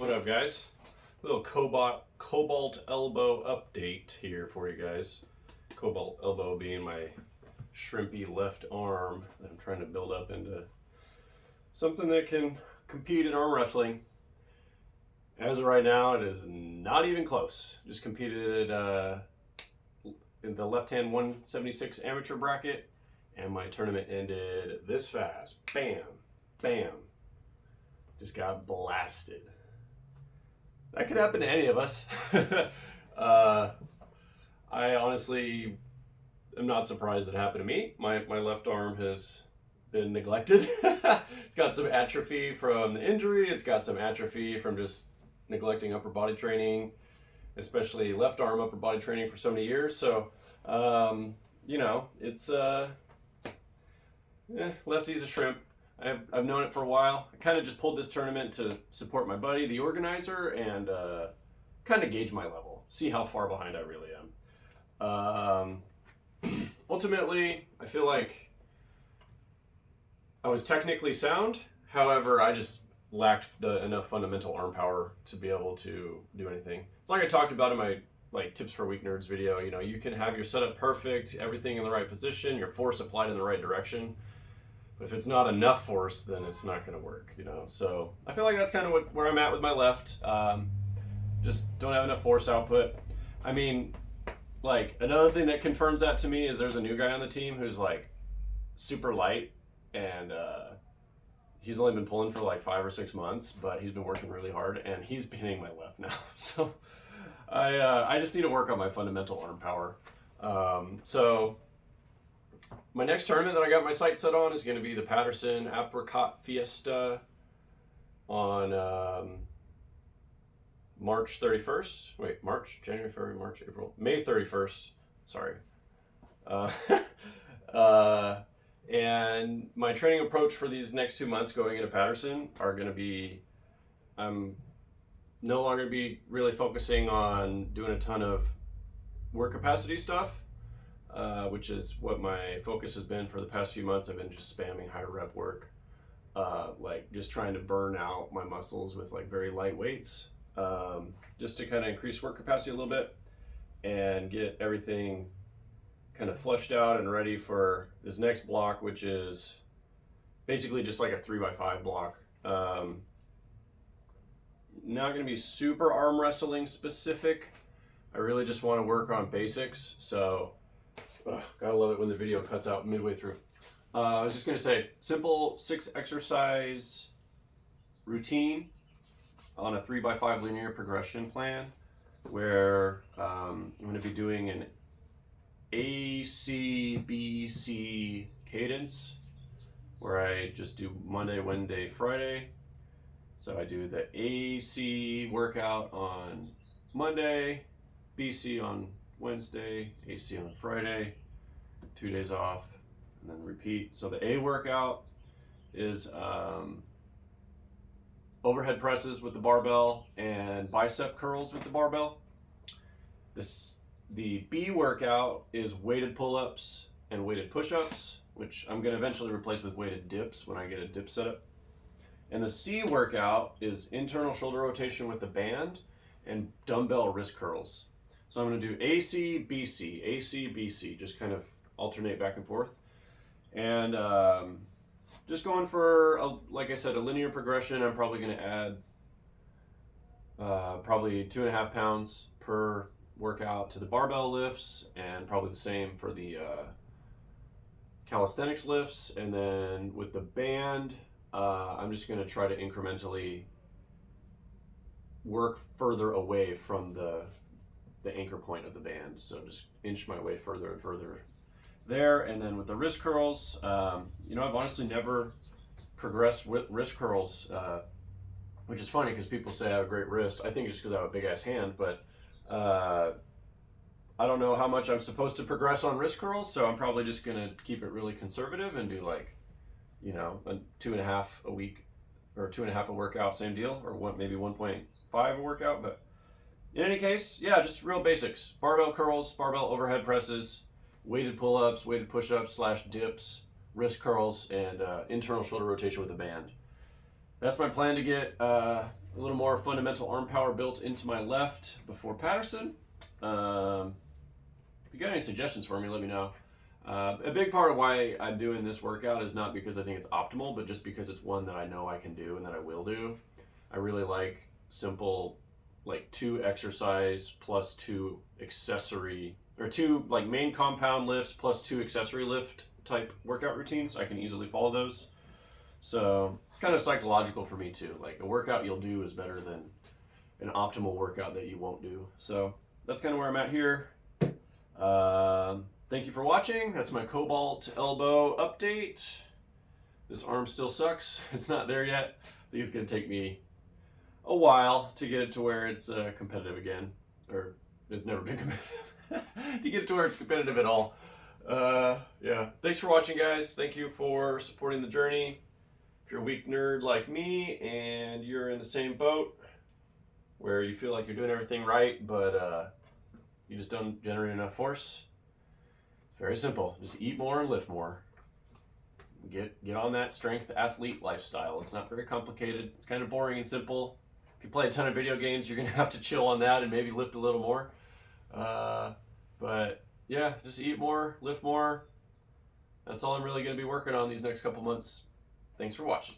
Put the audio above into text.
What up, guys? Little Cobalt elbow update here for you guys. Cobalt elbow being my shrimpy left arm that I'm trying to build up into something that can compete in arm wrestling. As of right now, it is not even close. Just competed in the left-hand 176 amateur bracket, and my tournament ended this fast. Bam, bam. Just got blasted. That could happen to any of us. I honestly am not surprised it happened to me. My left arm has been neglected. It's got some atrophy from the injury. It's got some atrophy from just neglecting upper body training, especially left arm upper body training for so many years. So, you know, it's lefty's a shrimp. I've known it for a while. I kind of just pulled this tournament to support my buddy, the organizer, and kind of gauge my level, see how far behind I really am. Ultimately, I feel like I was technically sound. However, I just lacked enough fundamental arm power to be able to do anything. It's like I talked about in my tips for weak nerds video. You know, you can have your setup perfect, everything in the right position, your force applied in the right direction. But if it's not enough force, then it's not going to work, you know. So I feel like that's kind of where I'm at with my left. Just don't have enough force output. I mean, like, another thing that confirms that to me is there's a new guy on the team who's like super light, and he's only been pulling for like 5 or 6 months, but he's been working really hard, and he's hitting my left now. So I just need to work on my fundamental arm power. So my next tournament that I got my sights set on is going to be the Patterson Apricot Fiesta on March 31st. Wait, January, February, March, April, May 31st. Sorry. And my training approach for these next 2 months going into Patterson are going to be, I'm no longer going to be really focusing on doing a ton of work capacity stuff. Which is what my focus has been for the past few months. I've been just spamming high rep work, like just trying to burn out my muscles with like very light weights, just to kind of increase work capacity a little bit and get everything kind of flushed out and ready for this next block, which is basically just like a 3x5 block. Not going to be super arm wrestling specific. I really just want to work on basics. So gotta love it when the video cuts out midway through. I was just gonna say, simple 6 exercise routine on a 3x5 linear progression plan, where I'm gonna be doing an ACBC cadence, where I just do Monday, Wednesday, Friday. So I do the AC workout on Monday, BC on Wednesday, AC on Friday, 2 days off, and then repeat. So the A workout is overhead presses with the barbell and bicep curls with the barbell. The B workout is weighted pull-ups and weighted push-ups, which I'm going to eventually replace with weighted dips when I get a dip setup. And the C workout is internal shoulder rotation with the band and dumbbell wrist curls. So I'm going to do AC, BC, AC, BC, just kind of alternate back and forth. And just going for, like I said, a linear progression. I'm probably going to add probably 2.5 pounds per workout to the barbell lifts, and probably the same for the calisthenics lifts. And then with the band, I'm just going to try to incrementally work further away from the anchor point of the band, so just inch my way further and further there. And then with the wrist curls, you know, I've honestly never progressed with wrist curls, which is funny because people say I have a great wrist. I think it's just because I have a big ass hand, but I don't know how much I'm supposed to progress on wrist curls, so I'm probably just gonna keep it really conservative and do like, you know, a 2.5 a week, or 2.5 a workout, same deal, or maybe 1.5 a workout. But in any case, yeah, just real basics. Barbell curls, barbell overhead presses, weighted pull-ups, weighted push-ups / dips, wrist curls, and internal shoulder rotation with a band. That's my plan to get a little more fundamental arm power built into my left before Patterson. If you got any suggestions for me, let me know. A big part of why I'm doing this workout is not because I think it's optimal, but just because it's one that I know I can do and that I will do. I really like simple, like 2 exercise plus 2 accessory, or 2 like main compound lifts plus 2 accessory lift type workout routines. I can easily follow those. So it's kind of psychological for me too. Like a workout you'll do is better than an optimal workout that you won't do. So that's kind of where I'm at here. Thank you for watching. That's my Cobalt elbow update. This arm still sucks. It's not there yet. I think it's going to take me a while to get it to where it's competitive again. Or it's never been competitive. To get it to where it's competitive at all. Yeah. Thanks for watching, guys. Thank you for supporting the journey. If you're a weak nerd like me and you're in the same boat where you feel like you're doing everything right, but you just don't generate enough force, it's very simple. Just eat more and lift more. Get on that strength athlete lifestyle. It's not very complicated. It's kind of boring and simple. If you play a ton of video games, you're gonna have to chill on that and maybe lift a little more. But yeah, just eat more, lift more. That's all I'm really gonna be working on these next couple months. Thanks for watching.